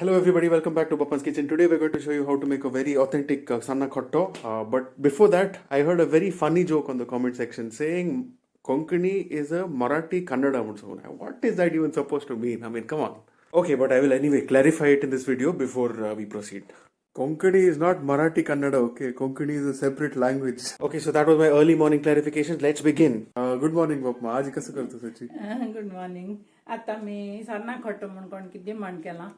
Hello everybody, welcome back to Bappan's Kitchen. Today we're going to show you how to make a very authentic sanna khotto. But before that, I heard a very funny joke on the comment section saying Konkani is a Marathi Kannada. What is that even supposed to mean? I mean, come on. Okay, but I will anyway clarify it in this video before we proceed. Konkani is not Marathi Kannada, okay? Konkani is a separate language. Okay, so that was my early morning clarifications. Let's begin. Good morning, Bapma. आज कसं करतो Sachi? Good morning. आता मी सान्ना खोटो म्हणून कोण किती demand केला.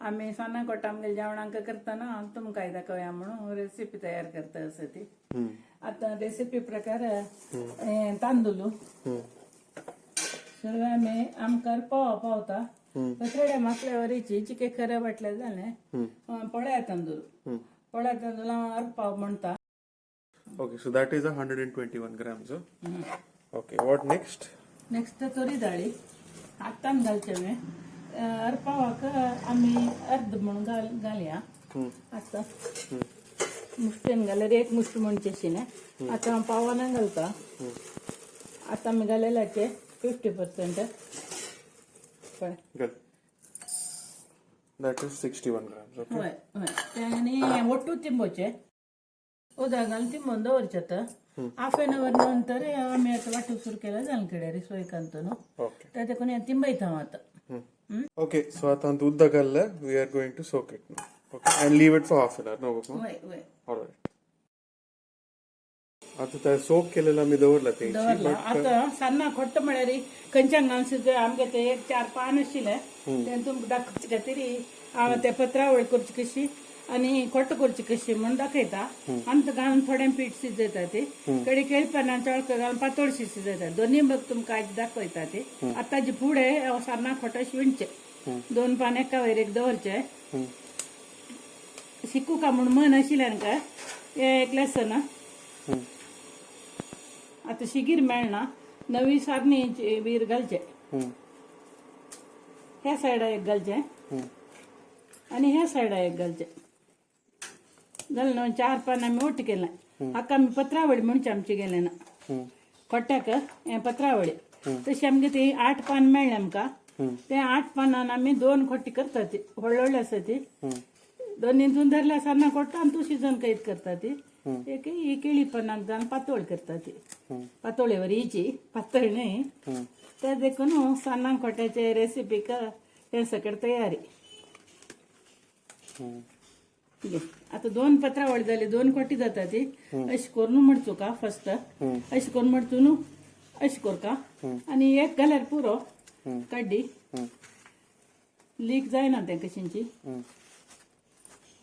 आम्ही सान्ना खोटा आमगे जेवणांक करताना तुमकां दाखवया म्हणून रेसिपी तयार करता असं ती. आता रेसिपी प्रकार तांदूळ सगळं आम्ही आमकार पावता थोड्या मासल्यावरीची चिके खरे वाटले जाले पळ्या तांदूळ पाव म्हणता. Okay, so that is 121 grams. Okay, what next? Next तोरी डाळी हातान घालचे मी पावाक आम्ही अर्ध म्हणून घालया. आता मुष्टीन घाल्यार एक मुष्ट म्हणचे न्ही. आता पावान घालता. आता मी घालेल्याचे 50%. Good. That is 61 grams. Okay. होय होय. आणि ಒಟ್ಟು ತಿಂಬೋचे उदा घालून तिंबून दवरचेत. हाफ एन अवर नंतर आम्ही आता वाटू सुरू केलं जाण कडे सोय कांतो न्हू. Okay. ते कोणी तिंबयता आता. Okay, so आता दूध घालले. We are going to soak it now. Okay, and leave it for half an hour. No, Bapma? होय होय. All right. आता त्या सोक केलेला मी दवरला ते. दवरला. आता सान्ना खोट्ट म्हळ्यार खंयच्यान घालून आमगे ते एक 4 पान आशिल्ले ते तुमकां दाखोवचे खातीर हांव ते पत्रावळ करची कशी आणि खोट्ट करची कशी म्हणून दाखयता. आमचं घालून थोडें पीठ शिजयता ते कडे केळपाना चळक घालून पातळशी शिजयता. दोन्ही बघ तुमकां आज दाखयता ते. आता जी फुडें सान्ना खोटा शिवणचे 2 पान एका वयर एक दवरचे. शिकू का म्हणून मन आशिल्ल्यान काय एक लेसन. आता शिगीर मेळना नवी सारणी वीर घालचे. ह्या सायडा एक घालचे आणि ह्या सायडा एक घालचे. घालून 4 पान आम्ही ओटी केला. हाका आम्ही पत्रावळी म्हणचे आमचे गेले ना खोट्याक हे पत्रावळी तशी आमगे ती 8 पान मेळ्ळे आमकां. ते 8 पानान आम्ही 2 खोटी करता ती व्हडले आसा ती. दोनीतून धरल्या सारना कोट्टा आणि तू शिजन कैद करता ती. एक ही केळी पानाक जावन पातोळ करता ती. पातोळेवर हिची पातळ न्ही. ते देखून सान्ना खोट्याचे रेसिपीक हे सकट तयारी. आता 2 पत्रावळी जाली 2 खोटी जाता ती. अशी करून मडचू का फर्स्ट अशी करून मडचून अशी करका आणि एक घाल्यार पुरो काड्डी लीक जायना ते कशींची.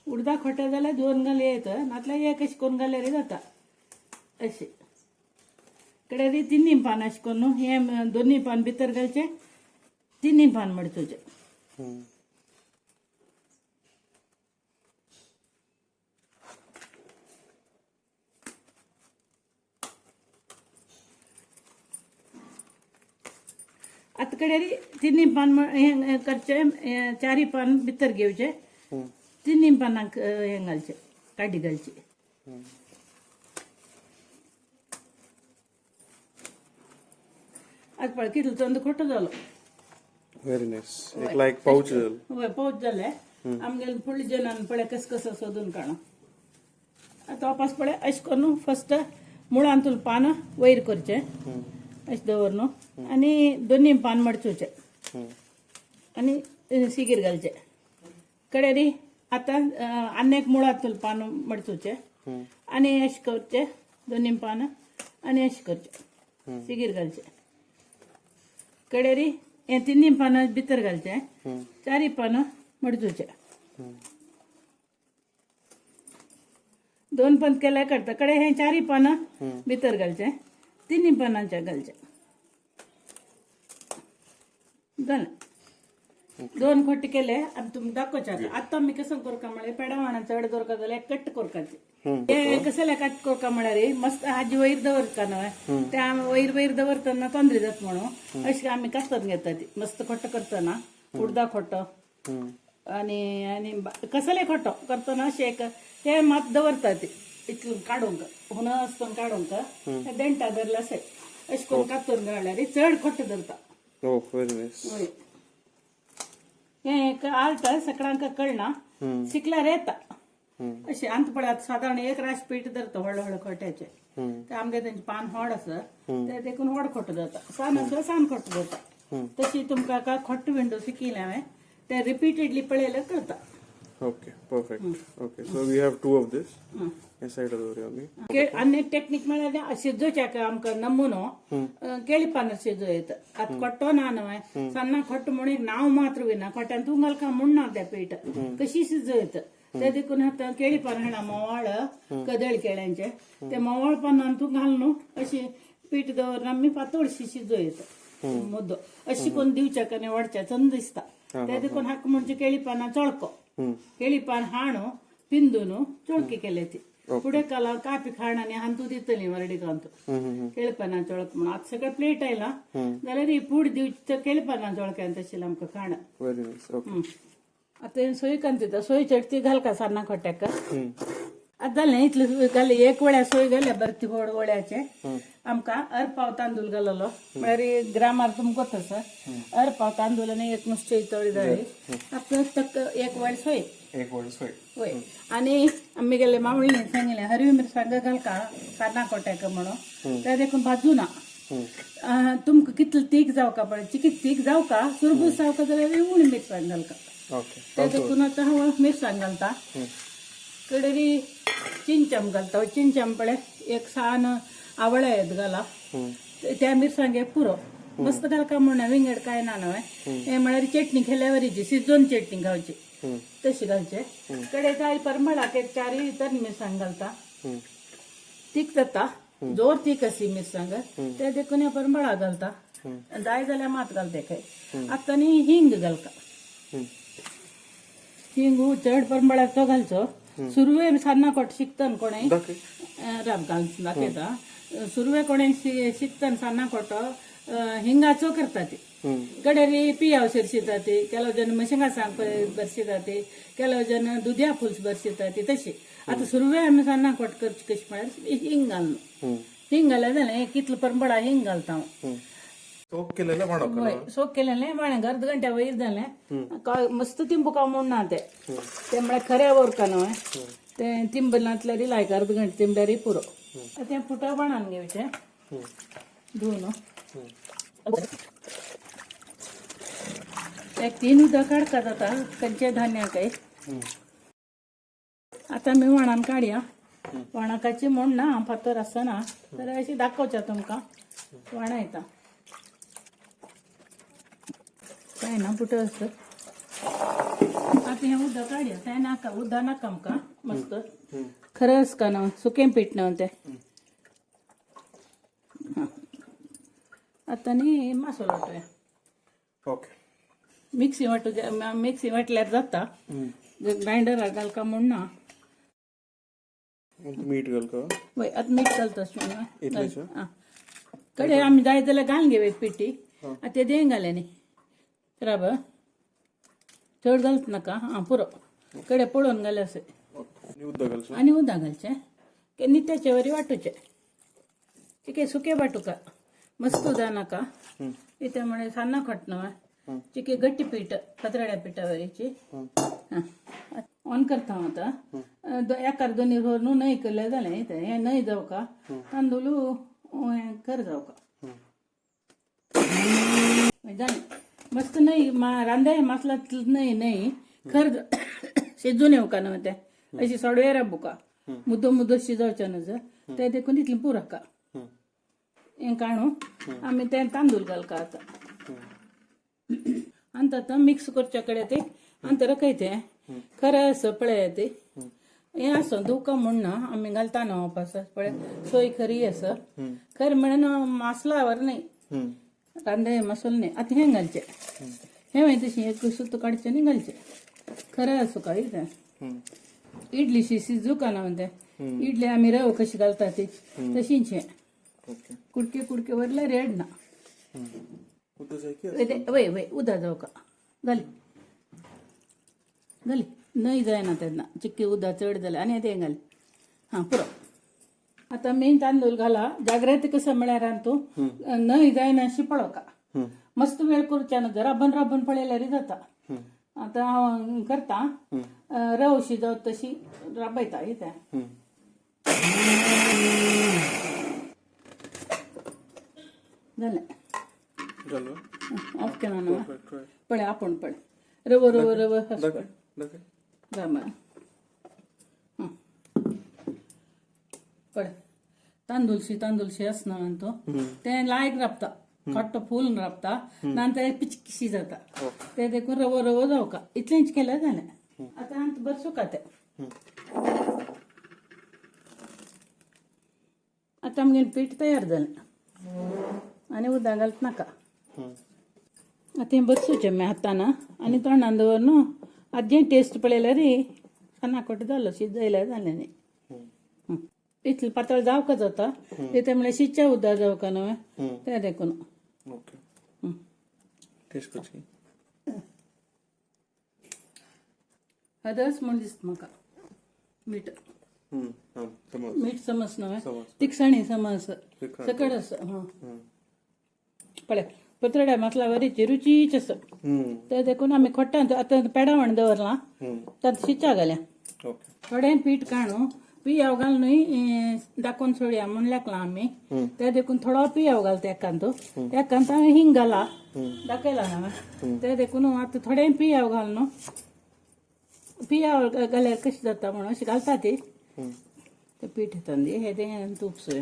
उडदा खोट्या जाल्यार 2 घाले येत नातल्यार एक अशी करून घाल्यार जाता. अशी कडे 3 पान अशी करून हे 2 पान भितर घालचे 3 पान मडचूचे. आता कडे 3 पान हे करचे 4 पान भितर घेवचे 3 पानाक हे घालचे काडी घालची. आज पळय कितलो चंद खोटो जालो. Very nice. एक लाईक पाऊच होय पाऊच जाले. आमगे फुडले जेवणान पळय कसं सोदून काढा. आता वापस पळय अशें करून फर्स्ट मुळांतून पान वयर करचे अशें दवरून आणि 2 पान मडचूचे आणि सिगीर घालचे. कडेरी आता अनेक मुळातून पान मडचूचे आणि अशें करचे 2 पान आणि अशें करचे सिगीर घालचे. कडेरी हे 3 पान भितर घालचे 4 पान मडचूचे. 2 पान केल्या करता कडे हे 4 पान भितर घालचे 3 पानांच्या घालचे. झालं 2 खोटी केले आम्ही तुमकां दाखोवचे. आता मी कसं करता म्हळ्यार पेडावाणा चड करता जाल्यार कट करपाचे. हे कसले कट करता म्हळ्यार मस्त हाजी वयर दवरता न्हय ते वयर दवरतना तोंदरी जाता म्हणून अशें आमी कातून घेता ती. मस्त खोटो करतना उडदा खोटो आणि कसले खोटो करतना अशें एक हे मात दवरता ती इतून काडूंक हुन आसतना काडूंक देंटा धरला अशें अशें करून कातून घाल्यार चड खोटो धरता. Oh, very nice. हे एक आल्ट सकाळांक कळना शिकल्यार येता अशें अंत पळयात साधारण एक राश पीठ धरता व्हडले व्हडले खोट्याचे ते आमगे तेंचे पान व्हड आसा ते देखून व्हड खोट जाता सान आसल्यार सान खोट जाता तशी तुमकां खोट्ट विंडो शिकिले हांवें ते रिपीटेडली पळयल्यार कळटा okay perfect okay so we have 2 of this हे साइड दवरया आमी आनी एक टेक्नीक म्हळ्यार शिजोवच्याक आमकां नमुनो केळी पानां शिजो येता आतां खोट्टो ना न्हय सन्ना खोट्ट म्हणून एक नांव मात्र विना खोट्यान तूं घालका म्हणना त्या पीठ कशी शिजो येता ते देखून आतां केळी पानां हाडा मोवाळ कदळी केळ्यांचे ते मोवाळ पानां तूं घाल न्हू अशी पीठ दवरना आमी पातळशी शिजो येता मुद्दो अशी कोण दिवच्याक आनी वडच्या चंद दिसता ते देखून हाक म्हणजे केळी पानां चळको केळी पान हाणू पिंदून चळकी केले ती पुढे काला कापी खाण आणि हांतू दितली वरडी कांतू केळी पानां चळक म्हणून आता सगळं प्लेट आयला जाल्यार ही पूड दिवची केळी पानां चळक्यान तशी आमकां खाण व्हेरी नाइस ओके आता सोय कांती सोय चटती घाल का सान्ना खोट्याक आता जालें इतलें घाली एक वळ्या सोय घाल्या बरती व्हड वळ्याचे आमकां अर्पाव तांदूळ घाललो म्हळ्यार ग्रामार तुमकां तसं अर्पाव तांदूळ आनी एक नुस्तें तळी जाली आता तक एक वळ सोय होय आणि आम्ही गेले मावळीने सांगितले हरवी मिरसांग घाल का सान्ना खोट्याक म्हणून ते देखून भाजू ना तुमकां कितले तीख जावका पळय चिकीत तीख जावका सुरबूस जावका जाल्यार उणी मिरसांग घालका ते देखून आतां हांव मिरसांग घालता कडेरी चिंचम घालता चिंचम पळय एक सान आवळे आहेत घाला त्या मिरसांगेक पुरो मस्त घालका म्हणून विंगड काय ना न्हय हे म्हळ्यार चटणी खेल्यावरीची शिजोवन चटणी खावची तशी घालचे कडे जाय परमळाक एक 4 तर मिरसांग घालता तीख जाता जोर तीख अशी मिरसांग ते देखून या परमळा घालता जाय जाल्यार मात घालते खंय आता न्ही हिंग घालता हिंग चड परमळाक तो घालचो सुरवे सान्ना खोट शिकता कोणें राब घालून दाखयता सुरवे कोणें शिकता सान्ना खोटो हिंगाचो करता ती कडेरी पियाव शिरशिता ती ಕೆಲವು ಜನ ಮೆಣಸಿನಕಾಯಿ ಸಾಂಗ್ ಬರ್ಸಿತಾ ती ಕೆಲವು ಜನ दुध्या फुल्स ಬರ್ಸಿತಾ ती तशी आता सुरवे आमी सान्ना खोट करची कशी म्हळ्यार हिंग घालून हिंग घालें जालें कितलो परंबळा हिंग घालता हांव सोक केलेले म्हणप सोक केलेलें माणें अर्द घंट्या वयर जालें मस्त तिंबुका म्हूण ना ते म्हळ्यार खऱ्या वरका न्हय ते तिंबनातल्यार लायक अर्द घंटे तिंबल्यार पुरो तें फुटा बाणान घेवचें धुवन एक 3 उदक काडका जाता खंयचे धान्याकय आता आमी व्हाणान काडया व्हाणाकाची म्हण ना फातर आसना तर अशी दाखोवच्या तुमकां व्हाणां येता काय ना पुटो असत आता हे उदक काडया तें नाका उदक नाका आमकां मस्त खरंच का ना सुकें पीठ न्हय तें आता न्ही मसालो वाटूया ओके मिक्सी वाटल्यार जाता ग्राइंडराक घालका म्हूण ना मीठ घाल का वय आता मीठ घालता कडे आमी जाय जाल्यार घालून घेवया पिठी आता ते दें घाले न्ही राब चड घालत नाका पुरो कडे पळोवन घाले अशें आनी उदक घालचें नित्याचे वरी वाटूचे चिके सुके वाटूका मस्त उदक नाका इथे म्हणे सान्ना खोट न्हय चिके गट्टी पीठ पत्राड्या पिठावरीची ऑन करता हांव आतां एकार दोनी रोर न्हू न्हय केलें जालें हें न्हय जावका तांदूळ हें कर जावका जालें मस्त न्हय रांदे मसलात न्हय खर शिजून येवका न्हय तें अशी सोडवे राबुका मुद्दो शिजोवचें न्हय ते देखून इतलें पुराका हें काणू आमी तें तांदूळ घालका आतां आनी आतां मिक्स करचे कडेन ते आनी रकयते खरें आसा पळय ते हें आसा दुका म्हूण ना आमी घालता न्हय वापस पळय सोय खरी आसा खरें म्हणून मसलावर न्हय कांदे मसालो न्हय आतां हें घालचें हें मागीर तशें एक सुत काडचें आनी घालचें खरें आसा काय तें इडलीशी शिजूका ना तें इडली आमी रव कशी घालता ती तशींच हें कुडके वरले रेड ना वय वय उदक जावका घाली न्हय जायना तेन्ना चिक्की उदक चड जालें आनी तें घाली हां पुरो आता मेन तांदूळ घाला जागृत कसं म्हळ्यार तूं न्हय जायना अशी पळोवका मस्त वेळ करच्या न्हय राबन पळयल्यार जाता आता हांव करता रव शिजवत तशी राबयता कितें जालें चलो ऑफ केला ना पळय आपण पळय रव रव रव दाखय दाखय पळय तांदूळशी आसना तो तें लायक राबता खट्ट फूल राबता नंतर पिचकिशी जाता ते देखून रवो रवो जावका इतलेंच केल्यार जालें आतां आमकां बरें सुका तें आतां आमगेलें पीठ तयार जालें आनी उदक घालत नाका आतां हें बरें सुचें हातान आनी तोंडान दवर न्हू आतां जें टेस्ट पळयल्यार सान्नाकोट जालो शिजयल्यार जालें न्ही इतलें पातळ जावका जाता ते म्हणल्यार शिच्या उदक जावका न्हू तें देखून ओके टेस्ट कशी हदस म्हण दिसता म्हाका मीठ समज मीठ समज न्हू तिखसाणी समज सकट आसा पळय पत्रड्या मसाला बरीच रुचीच आसा ते देखून आमी खोट्टान आतां पेडावण दवरलां तातूंत शिच्या घाल्या थोडें पीठ काणू पियाव घाल न्हय दाखोवन सोडया म्हूण लेखलां आमी ते देखून थोडो पियाव घालता एकांत हिंग घाला दाखयलां हांवें ते देखून आतां थोडें पियाव घाल न्हू पियाव घाल्यार कशें जाता म्हणून अशें घालता ती ते पीठ येता हे तें तूप सोय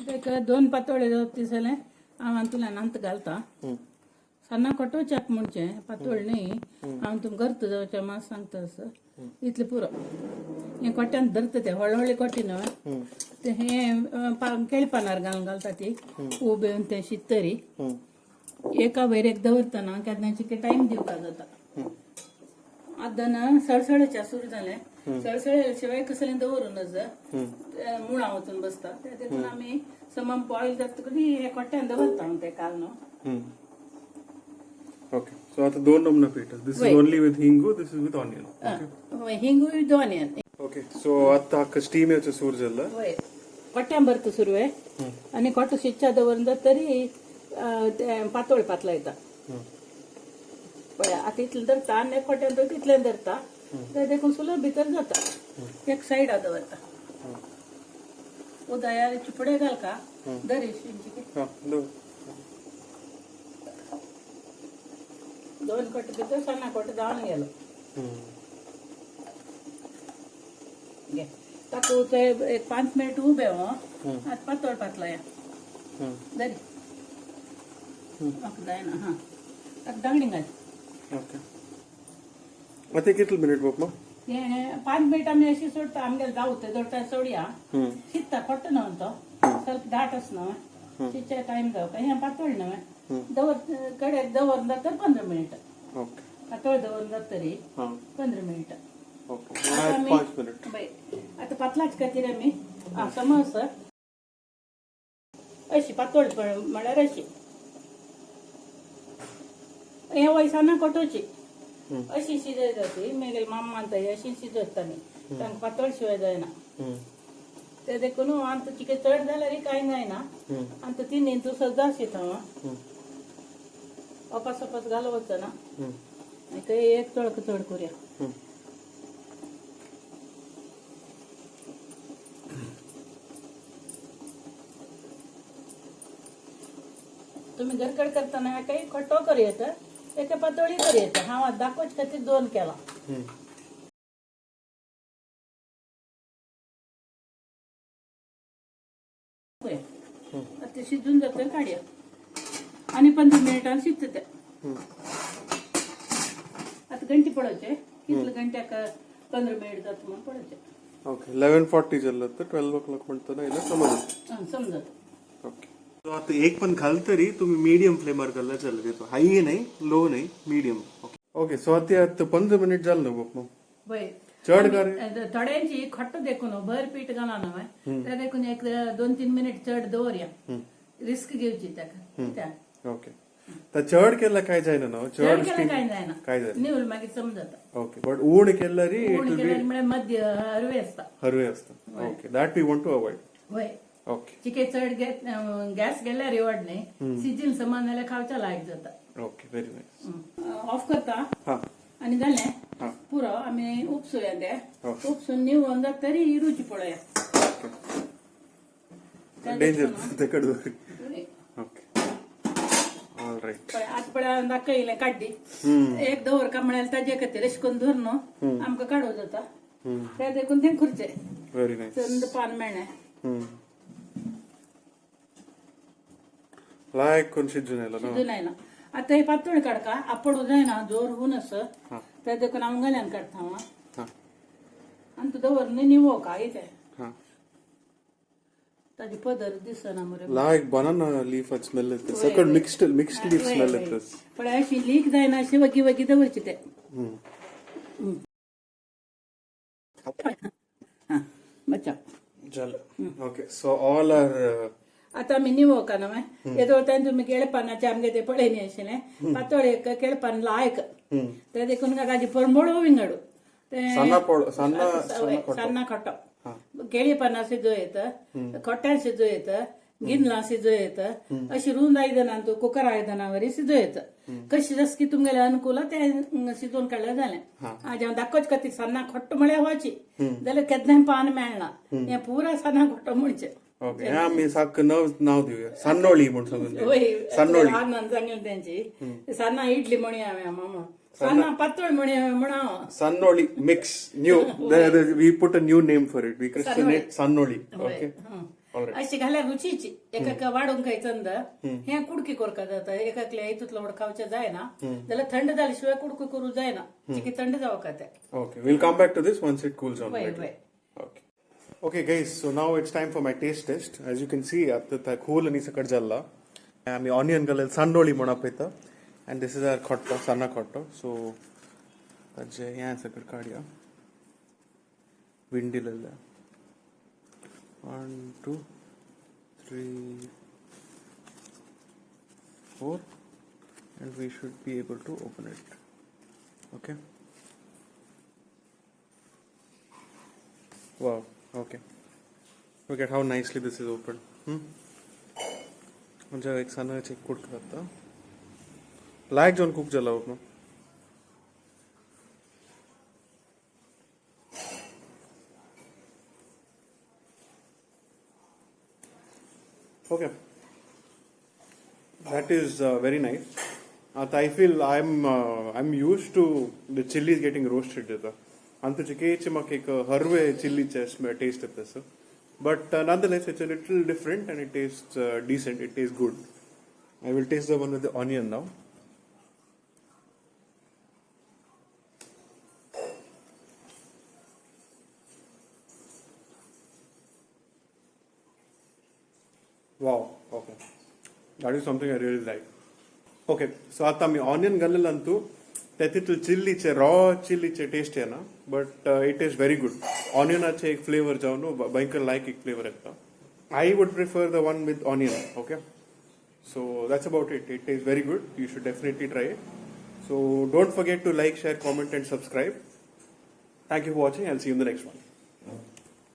ताका 2 पातोळे जावप दिसलें हांव तुला अंत घालता सन्ना कोटोवच्याक म्हणचे पातोळ न्ही हांव तुमकां घरत जावचें मात सांगता असो इतलें पुरो हें कोट्यान धरता तें व्हडले कोटी न्हू ते हें केळी पानार घालून घालता ती उबे तें शिजतरी एका वयर एक दवरतना केन्नाची टायम दिवपाक जाता आतां सळसळेच्या सुरू जालें सळसळे शिवाय कसलें दवरूं नज मुळां वचून बसता ते देखून आमी समम बॉयल जातकच हे कोट्यान दवरता ते काल न्हू ओके सो आता 2 नमूना पीठ दिस इज ओनली विथ हिंगू दिस इज विथ ऑनियन हिंगू विथ ऑनियन ओके सो आता हाका स्टीम येवचो सूर जाला कोट्यान भरता सुरू आनी कोटो शिच्या दवरून जात तरी तें पातळ पातला येता पळय आतां इतलें धरता आनी कोट्यान तर तितलें धरता ते देखून सुलभ भितर जाता एक सायडा दवरता उदया चिपडे घाल का दरी दोन कोट भितर सन्ना कोट जावन गेलो ताका ते एक 5 मिनिट उबे आतां पातळ पातला या दरी जायना हा आतां दांगडी घाल ओके आता कितले मिनिट बापा हें 5 मिनिट आमी अशी सोडता आमगेले जाऊ ते दोडटा सोडया शिजता खोट्ट न्हू तो ಸ್ವಲ್ಪ दाट आसना शिजच्या टायम जावका हें पातळ न्हू दवर कडेक दवरून जाता 15 मिनिट ओके पातळ दवरून जाता तरी 15 मिनिट ओके 5 मिनिट आता पातळाच खातीर आमी समज अशी पातळ म्हळ्यार अशी हे वयसाना कोटोची अशी शिजय जाती मेगेल माम मानता अशी शिजयताली तांकां पातळ शिवाय जायना ते देखून आमकां चिके चड जाल्यार कांय जायना आमकां 3 इंच सद्दां शिता अपास अपास घालप वचना एक चळक चड करूया तुम्ही घरकड करताना काही खट्टो करूया एका पातळी करूया हांव दाखोवचे खातीर 2 केला ते शिजून जाता काडया आनी 15 मिनिटांनी शिजता ते आता घंटी पडोवचे कितले घंट्याक 15 मिनिट जाता म्हणून पडोवचे ओके 11:40 जाल्लो तर 12 o'clock म्हणटना येयला समजत ओके सो आता एक पण घाल तरी तुम्ही मीडियम फ्लेमर घालला चल तो हाई नाही लो नाही मीडियम ओके ओके सो आता 15 मिनिट जाल न्हू बापा वय चड कर थोड्यांची खट्ट देखून भर पीठ घाला न्हू ते देखून एक 2-3 मिनिट चड दवरया रिस्क घेवची ताका ओके तर चड केला काय जायना न्हू चड केल्यार कांय जायना काय जायना निवळ मागीर समजता ओके बट उण केल्यारी उण केल्यार म्हळ्यार मध्य हरवे आसता हरवे आसता okay that we want to avoid वय ओके चिके चड गॅस गेल्यार वाडणे सिजील समान जाल्यार खावच्या लायक जाता ओके व्हेरी नाईस ऑफ करता हा आणि जालें हा पुरो आमी उपसूया ते हो. उपसून निवळून जाता तरी रुची पळया डेंजर ते कडू ओके ऑल राईट आत पळ्या दाखयलें काड्डी एक दवर का म्हळ्यार ताजे खातीर अशें करून धरून आमकां काडूं जाता ते देखून ते खुर्चे व्हेरी नाईस थंड पान मेळ्ळें लायक कोण शिजून येयलो न्हू शिजून आयला आतां हे पातळ काडका आपडू जायना जोर होऊन असं हा ते देखून हांव गल्यान काडटा हांव हा आनी तू दवर न्ही निवो का इथे हा ताजी पदर दिसना मरे लायक बनाना लीफ स्मेल येते सकट मिक्स्ड लीफ स्मेल येते पण अशी लीक जायना अशी वगी वगी दवरची ते बच्चा चल ओके सो ऑल आर आता आमी निवो का न्हय येदो तान तुमी केळपानाचे आमगे ते पळयनी आशिल्लें पातळ एक केळपान लायक ते देखून ताजी परमोळो विंगडू ते सन्ना खट्टो केळी पानां शिजो येत खट्ट्यान शिजो येत गिन्ना शिजो येत अशी रुंद आयदनां तू कुकर आयदनां वरी शिजो येत कशी जस की तुमगेले अनुकूल ते शिजोवन काडलें जालें आज हांव दाखोवचे खातीर सन्ना खट्ट म्हळ्यार वाची जाल्यार केन्नाय पान मेळना हें पुरा सन्ना खट्टो म्हणचें ओके आम्ही साक नाव दिवया सान्नोळी म्हणून सांगून सान्नोळी सांगेल त्यांची सन्ना इडली म्हणया मामा सन्ना पातळ म्हणया म्हणा सान्नोळी mix new we put a new name for it we christen it Sannoli okay अशी घाल्यार रुचीची एका वाडून खायचंद हे कुडकी कोरका जाता एकाकल्या हितूतलो उडकावचे जायना जाल्यार थंड जाल्या शिवाय कुडकी करू जायना चिकी थंड जावं ते okay will come back to this once it cools down वय okay Okay guys, so now it's time for my taste test. As you can see, आता cool आणि सकट झाला. आम्ही ऑनियन घालेल सांडोळी म्हणून पळयता and this is our खट्टो Sanna खट्टो. So ताजे ह्या सकट काडया. Windy Lalla. 1 2 3 4 and we should be able to open it. Okay. Wow. Okay. Look at how nicely this is opened. म्हणजे एक साना चेक कुक करता लायक जॉन कुक जाला open okay that is very nice I feel I'm used to the chilies getting roasted jata and the chicken make ek harve chili taste of this but nonetheless it's a little different and it tastes decent, it tastes good. I will taste the one with the onion now. Wow, okay. That is something I really like. Okay, so आता मी onion घाललेलं त्यातील चिल्लीचे raw चिल्लीचे taste आहे ना but it is very good ऑनियनाचे एक flavour जाऊन भयंकर like एक flavour येता I would prefer the one with onion okay so that's about it is very good you should definitely try it so don't forget to like share comment and subscribe thank you for watching I will see you in the next one